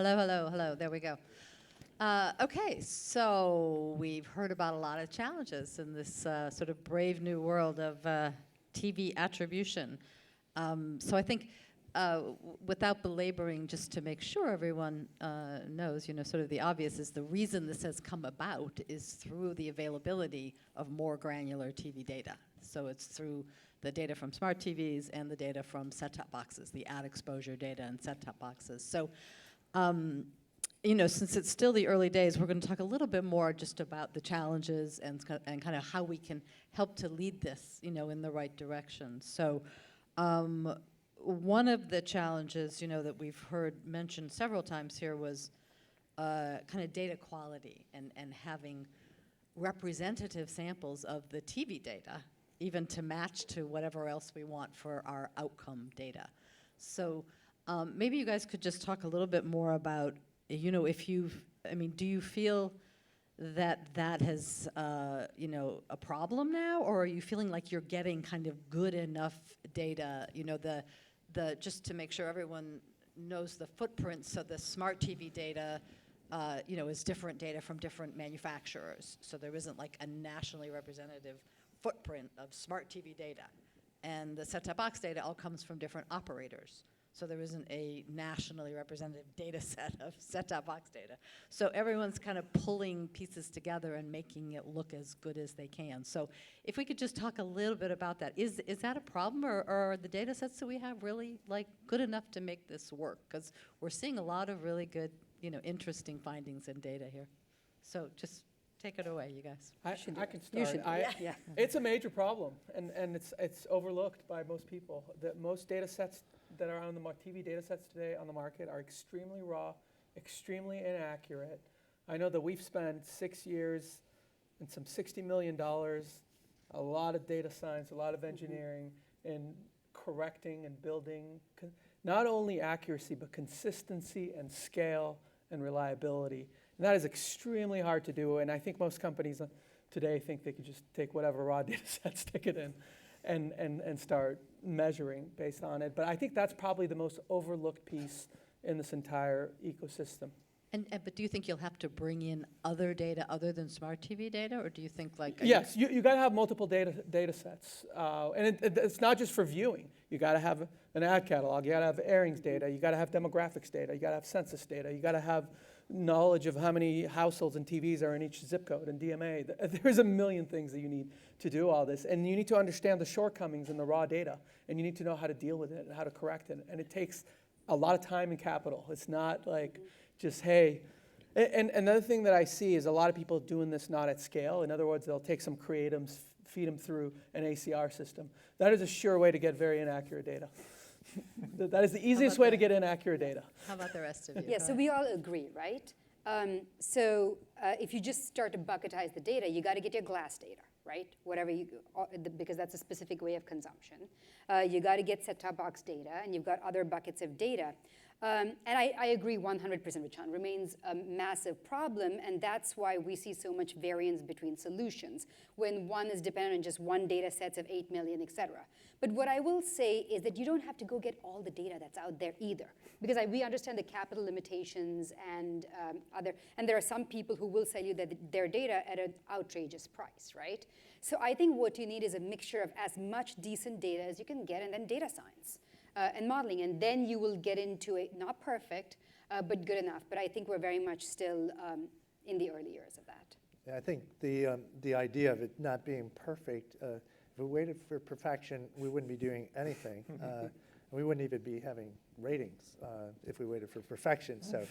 Hello, hello, hello. There we go. Okay, so we've heard about a lot of challenges in this sort of brave new world of TV attribution. So I think, without belaboring, just to make sure everyone knows, sort of the obvious is the reason this has come about is through the availability of more granular TV data. So it's through the data from smart TVs and the data from set-top boxes, the ad exposure data and set-top boxes. So, since it's still the early days, we're going to talk a little bit more just about the challenges and kind of how we can help to lead this, in the right direction. So, one of the challenges, that we've heard mentioned several times here was kind of data quality and having representative samples of the TV data, even to match to whatever else we want for our outcome data. So maybe you guys could just talk a little bit more about, do you feel that has, a problem now, or are you feeling like you're getting kind of good enough data, just to make sure everyone knows the footprint, so the smart TV data, is different data from different manufacturers, so there isn't like a nationally representative footprint of smart TV data. And the set-top box data all comes from different operators. So there isn't a nationally representative data set of set-top box data. So everyone's kind of pulling pieces together and making it look as good as they can. So if we could just talk a little bit about that. Is that a problem, or are the data sets that we have really good enough to make this work? Because we're seeing a lot of really good, interesting findings in data here. So just take it away, you guys. I can start. It's a major problem, and it's overlooked by most people. That most data sets that are on the TV data sets today on the market are extremely raw, extremely inaccurate. I know that we've spent 6 years and some $60 million, a lot of data science, a lot of engineering in correcting and building not only accuracy, but consistency and scale and reliability. And that is extremely hard to do, and I think most companies today think they could just take whatever raw data set, stick it in, and start measuring based on it. But I think that's probably the most overlooked piece in this entire ecosystem. But do you think you'll have to bring in other data other than smart TV data, or do you think Yes, you got to have multiple data sets, and it's not just for viewing. You got to have an ad catalog. You got to have airings data. You got to have demographics data. You got to have census data. You got to have knowledge of how many households and TVs are in each zip code and DMA. There's a million things that you need to do all this, and you need to understand the shortcomings in the raw data, and you need to know how to deal with it and how to correct it, and it takes a lot of time and capital. It's not like just, hey. And another thing that I see is a lot of people doing this not at scale. In other words, they'll take some creatives, feed them through an ACR system. That is a sure way to get very inaccurate data. That is the easiest way to get inaccurate data. How about the rest of you? Yeah, so we all agree, right? If you just start to bucketize the data, you got to get your glass data, right? Because that's a specific way of consumption. You got to get set-top box data, and you've got other buckets of data. And I agree 100% with Sean. Remains a massive problem, and that's why we see so much variance between solutions when one is dependent on just one data sets of 8 million, et cetera. But what I will say is that you don't have to go get all the data that's out there either, because we understand the capital limitations and and there are some people who will sell you their data at an outrageous price, right? So I think what you need is a mixture of as much decent data as you can get, and then data science. And modeling, and then you will get into it, not perfect, but good enough. But I think we're very much still in the early years of that. Yeah, I think the idea of it not being perfect, if we waited for perfection, we wouldn't be doing anything. We wouldn't even be having ratings if we waited for perfection. So,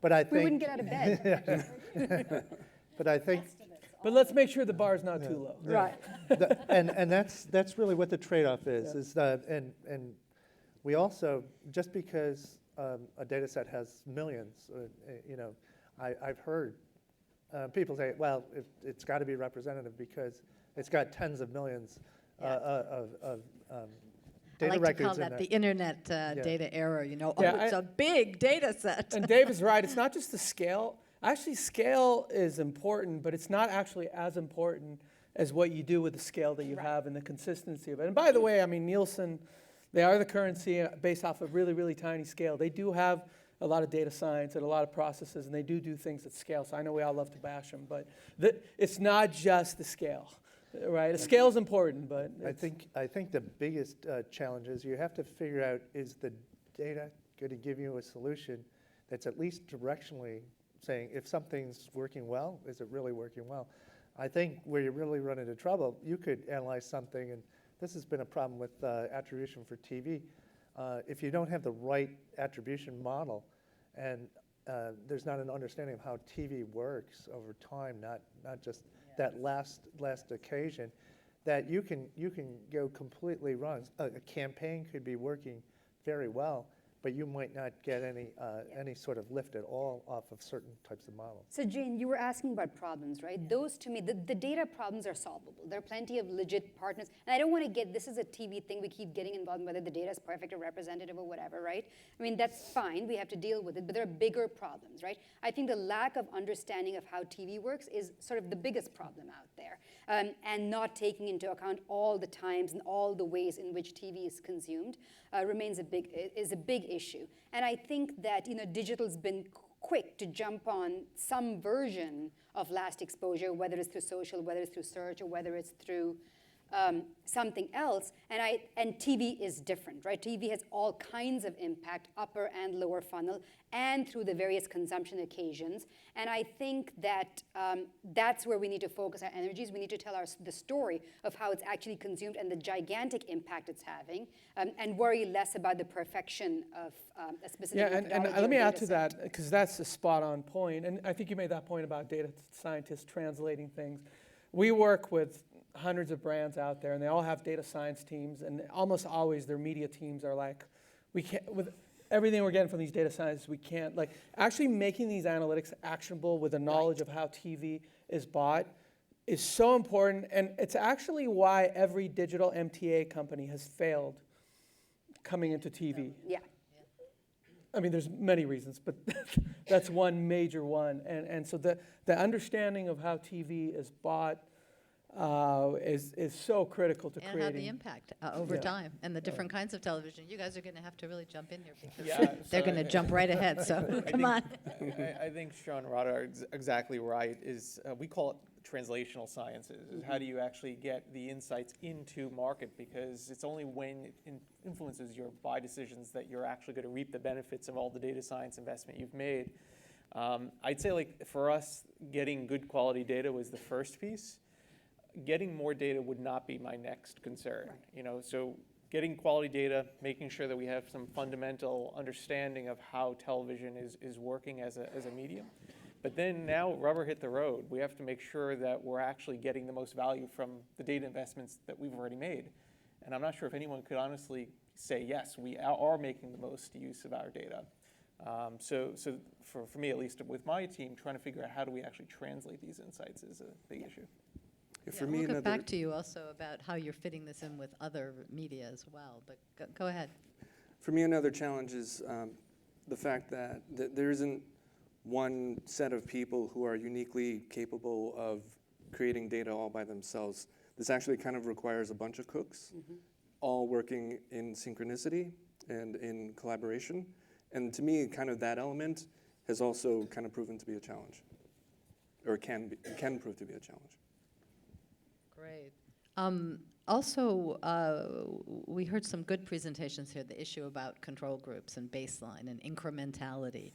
but I think we wouldn't get out of bed. But I think. But let's make sure the bar is not too low. Right. And that's really what the trade-off is. Is that and we also, just because a data set has millions, I've heard people say, well, it's got to be representative because it's got tens of millions of data I like to call that the internet data error. It's a big data set. And Dave is right. It's not just the scale. Actually, scale is important, but it's not actually as important as what you do with the scale that you have and the consistency of it. And by the way, I mean, Nielsen, they are the currency based off a really, really tiny scale. They do have a lot of data science and a lot of processes, and they do things at scale. So I know we all love to bash them, but it's not just the scale, right? The scale is important, but I think the biggest challenge is you have to figure out, is the data going to give you a solution that's at least directionally saying, if something's working well, is it really working well? I think where you really run into trouble, you could analyze something, and this has been a problem with attribution for TV. If you don't have the right attribution model, and there's not an understanding of how TV works over time, not just that last occasion, that you can go completely wrong. A campaign could be working very well, but you might not get any sort of lift at all off of certain types of models. So Jane, you were asking about problems, right? Those, to me, the data problems are solvable. There are plenty of legit partners. And I don't want to get, this is a TV thing, we keep getting involved in whether the data is perfect or representative or whatever, right? I mean, that's fine, we have to deal with it, but there are bigger problems, right? I think the lack of understanding of how TV works is sort of the biggest problem out there. And not taking into account all the times and all the ways in which TV is consumed is a big issue. And I think that, digital's been quick to jump on some version of last exposure, whether it's through social, whether it's through search, or whether it's through something else. And TV is different, right? TV has all kinds of impact, upper and lower funnel, and through the various consumption occasions. And I think that that's where we need to focus our energies. We need to tell the story of how it's actually consumed and the gigantic impact it's having, and worry less about the perfection of a specific and let me add to that, because that's a spot-on point. And I think you made that point about data scientists translating things. We work with hundreds of brands out there, and they all have data science teams, and almost always their media teams are like, we can't, with everything we're getting from these data scientists, we can't, like, actually making these analytics actionable with the knowledge of how TV is bought is so important, and it's actually why every digital MTA company has failed coming into TV. Yeah. I mean, there's many reasons, but that's one major one, and so the understanding of how TV is bought is so critical to creating. And how the impact over time, and the different kinds of television. You guys are going to have to really jump in here, because they're going to jump right ahead, so come on. I think Sean and Radha are exactly right. We call it translational sciences. Is how do you actually get the insights into market? Because it's only when it influences your buy decisions that you're actually going to reap the benefits of all the data science investment you've made. I'd say, like, for us, getting good quality data was the first piece. Getting more data would not be my next concern. Right. So getting quality data, making sure that we have some fundamental understanding of how television is working as a medium. But then now rubber hit the road. We have to make sure that we're actually getting the most value from the data investments that we've already made. And I'm not sure if anyone could honestly say, yes, we are making the most use of our data. So for me, at least with my team, trying to figure out how do we actually translate these insights is a big issue. For me, we'll get back to you also about how you're fitting this in with other media as well, but go ahead. For me, another challenge is the fact that there isn't one set of people who are uniquely capable of creating data all by themselves. This actually kind of requires a bunch of cooks, all working in synchronicity and in collaboration. And to me, kind of that element has also kind of proven to be a challenge, or can prove to be a challenge. Great. Also, we heard some good presentations here, the issue about control groups and baseline and incrementality.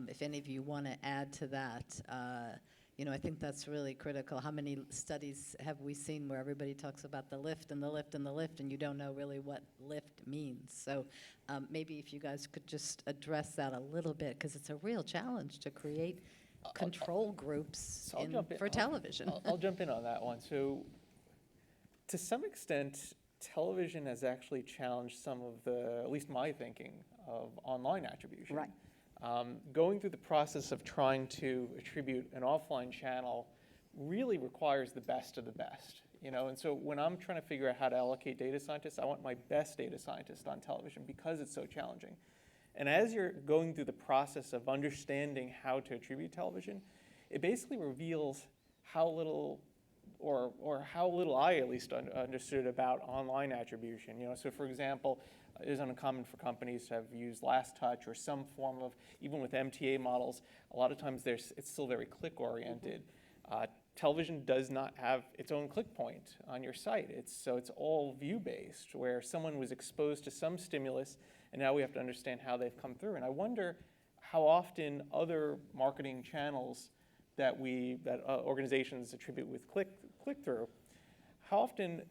If any of you want to add to that, I think that's really critical. How many studies have we seen where everybody talks about the lift and the lift and the lift, and you don't know really what lift means? So maybe if you guys could just address that a little bit, because it's a real challenge to create control groups for television. I'll jump in on that one. So to some extent, television has actually challenged some of at least my thinking of online attribution. Right. Going through the process of trying to attribute an offline channel really requires the best of the best, and so when I'm trying to figure out how to allocate data scientists, I want my best data scientist on television because it's so challenging. And as you're going through the process of understanding how to attribute television, it basically reveals how little or how little I at least understood about online attribution. So for example, it is uncommon for companies to have used last touch or some form of, even with MTA models, a lot of times it's still very click-oriented. Television does not have its own click point on your site. So it's all view-based, where someone was exposed to some stimulus, and now we have to understand how they've come through. And I wonder how often other marketing channels that organizations attribute with click-through, how often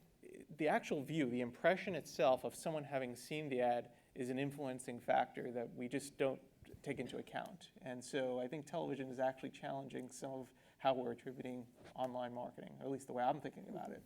the actual view, the impression itself of someone having seen the ad is an influencing factor that we just don't take into account. And so I think television is actually challenging some of how we're attributing online marketing, or at least the way I'm thinking about it.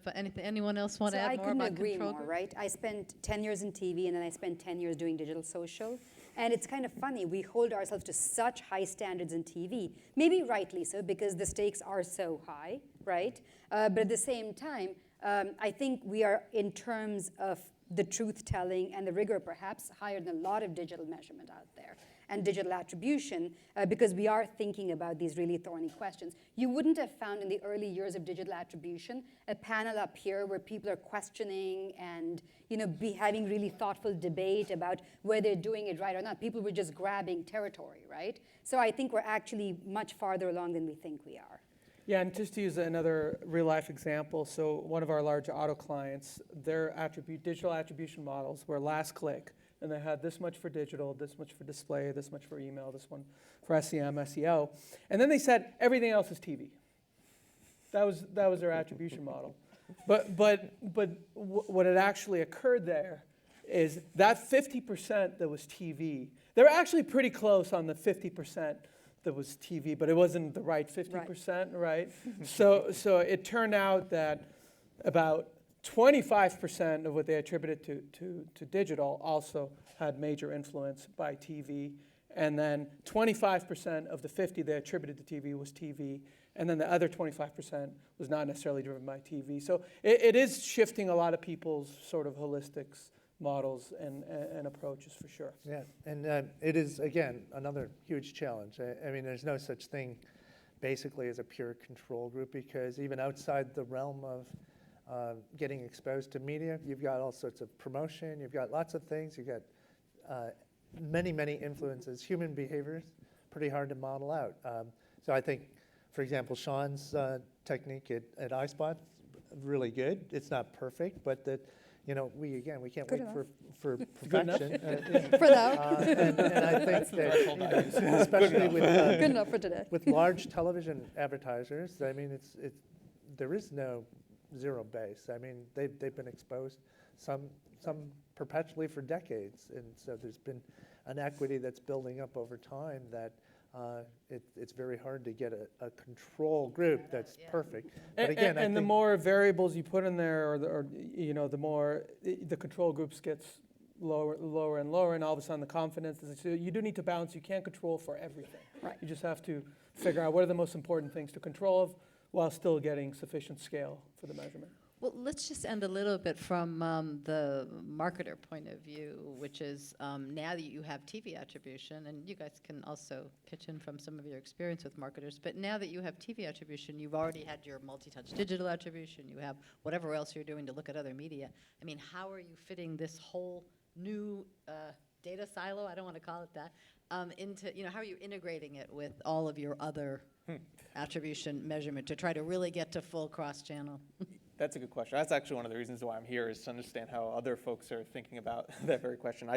But anyone else want to add more about control I couldn't agree more, group? right? I spent 10 years in TV, and then I spent 10 years doing digital social. And it's kind of funny, we hold ourselves to such high standards in TV, maybe rightly so, because the stakes are so high, right? But at the same time, I think we are, in terms of the truth-telling and the rigor, perhaps, higher than a lot of digital measurement out there. And digital attribution, because we are thinking about these really thorny questions. You wouldn't have found in the early years of digital attribution a panel up here where people are questioning and having really thoughtful debate about whether they're doing it right or not. People were just grabbing territory, right? So I think we're actually much farther along than we think we are. Yeah, and just to use another real-life example, so one of our large auto clients, their digital attribution models were last click. And they had this much for digital, this much for display, this much for email, this one for SEM, SEO. And then they said everything else is TV. That was their attribution model. But what had actually occurred there is that 50% that was TV, they were actually pretty close on the 50% that was TV, but it wasn't the right 50%, right? So it turned out that about 25% of what they attributed to digital also had major influence by TV. And then 25% of the 50 they attributed to TV was TV. And then the other 25% was not necessarily driven by TV. So it is shifting a lot of people's sort of holistic models and approaches for sure. Yeah, and it is, again, another huge challenge. I mean, there's no such thing basically as a pure control group, because even outside the realm of getting exposed to media, you've got all sorts of promotion, you've got lots of things, you've got many influences. Human behavior is pretty hard to model out. So I think, for example, Sean's technique at iSpot, really good. It's not perfect, but that, we can't wait for perfection. For now. And I think that, especially with Good enough for today. with large television advertisers, I mean, there is no zero base. I mean, they've been exposed, some perpetually for decades, and so there's been an equity that's building up over time that it's very hard to get a control group that's perfect. But again, and the more variables you put in there, or the more the control groups gets lower and lower, and all of a sudden the confidence is. So you do need to balance. You can't control for everything. Right. You just have to figure out what are the most important things to control of, while still getting sufficient scale for the measurement. Well, let's just end a little bit from the marketer point of view, which is now that you have TV attribution, and you guys can also pitch in from some of your experience with marketers, but now that you have TV attribution, you've already had your multi-touch digital attribution, you have whatever else you're doing to look at other media. I mean, how are you fitting this whole new data silo, I don't want to call it that, into, how are you integrating it with all of your other attribution measurement to try to really get to full cross-channel? That's a good question. That's actually one of the reasons why I'm here, is to understand how other folks are thinking about that very question.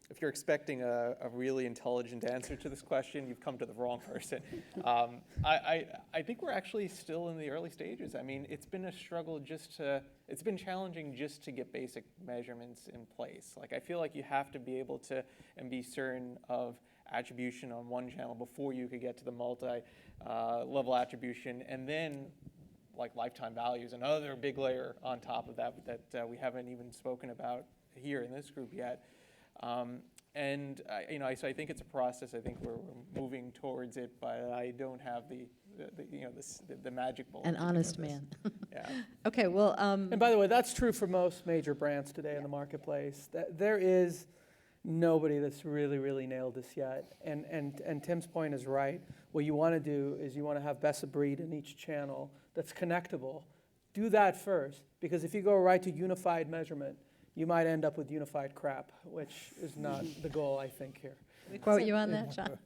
If you're expecting a really intelligent answer to this question, you've come to the wrong person. I think we're actually still in the early stages. I mean, it's been a struggle it's been challenging just to get basic measurements in place. Like, I feel like you have to be able to and be certain of attribution on one channel before you could get to the multi-level attribution, and then like lifetime values, another big layer on top of that we haven't even spoken about here in this group yet. So I think it's a process. I think we're moving towards it, but I don't have the magic bullet. An honest man. Yeah. Okay, well. And by the way, that's true for most major brands today in the marketplace. There is nobody that's really, really nailed this yet. And Tim's point is right. What you want to do is you want to have best of breed in each channel that's connectable. Do that first, because if you go right to unified measurement, you might end up with unified crap, which is not the goal, I think, here. We quote you on that, John.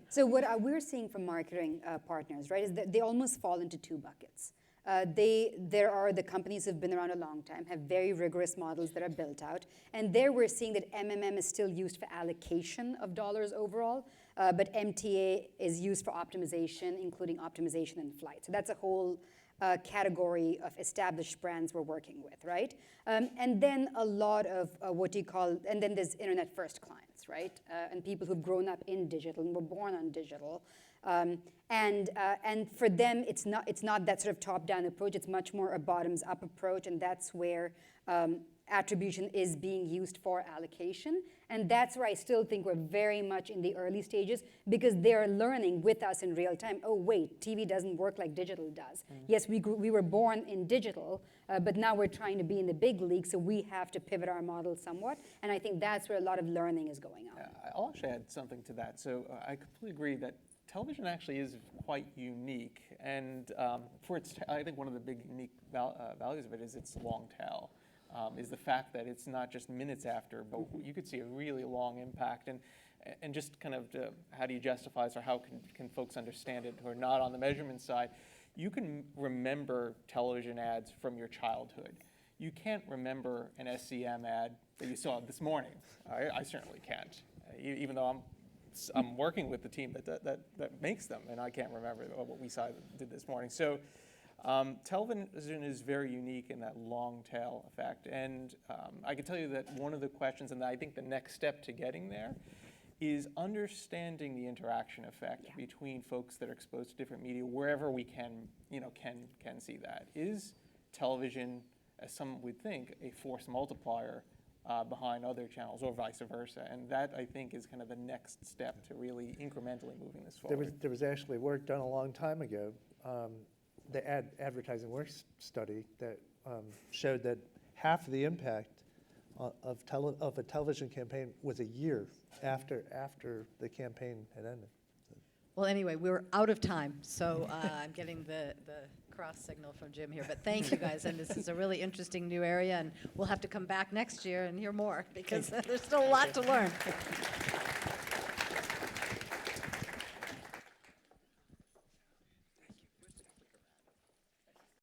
So what we're seeing from marketing partners, right, is that they almost fall into two buckets. There are the companies who've been around a long time, have very rigorous models that are built out, and there we're seeing that MMM is still used for allocation of dollars overall, but MTA is used for optimization, including optimization in flight. So that's a whole category of established brands we're working with, right? And then a lot of and then there's internet first clients, right? And people who've grown up in digital and were born on digital. And for them, it's not that sort of top-down approach. It's much more a bottoms-up approach, and that's where attribution is being used for allocation. And that's where I still think we're very much in the early stages, because they're learning with us in real time. Oh, wait, TV doesn't work like digital does. Yes, we were born in digital, but now we're trying to be in the big league, so we have to pivot our model somewhat. And I think that's where a lot of learning is going on. I'll actually add something to that. So I completely agree that television actually is quite unique, and I think one of the big unique values of it is its long tail. Is the fact that it's not just minutes after, but you could see a really long impact. And just kind of how do you justify this, or how can folks understand it who are not on the measurement side? You can remember television ads from your childhood. You can't remember an SCM ad that you saw this morning. I certainly can't, even though I'm working with the team that makes them, and I can't remember what we did this morning. So television is very unique in that long tail effect. And I can tell you that one of the questions, and I think the next step to getting there, is understanding the interaction effect between folks that are exposed to different media wherever we can see that. Is television, as some would think, a force multiplier behind other channels, or vice versa? And that, I think, is kind of the next step to really incrementally moving this forward. There was actually work done a long time ago, the advertising work study that showed that half of the impact of a television campaign was a year after the campaign had ended. Well, anyway, we're out of time, so I'm getting the cross signal from Jim here. But thank you, guys, and this is a really interesting new area, and we'll have to come back next year and hear more, because there's still a lot to learn.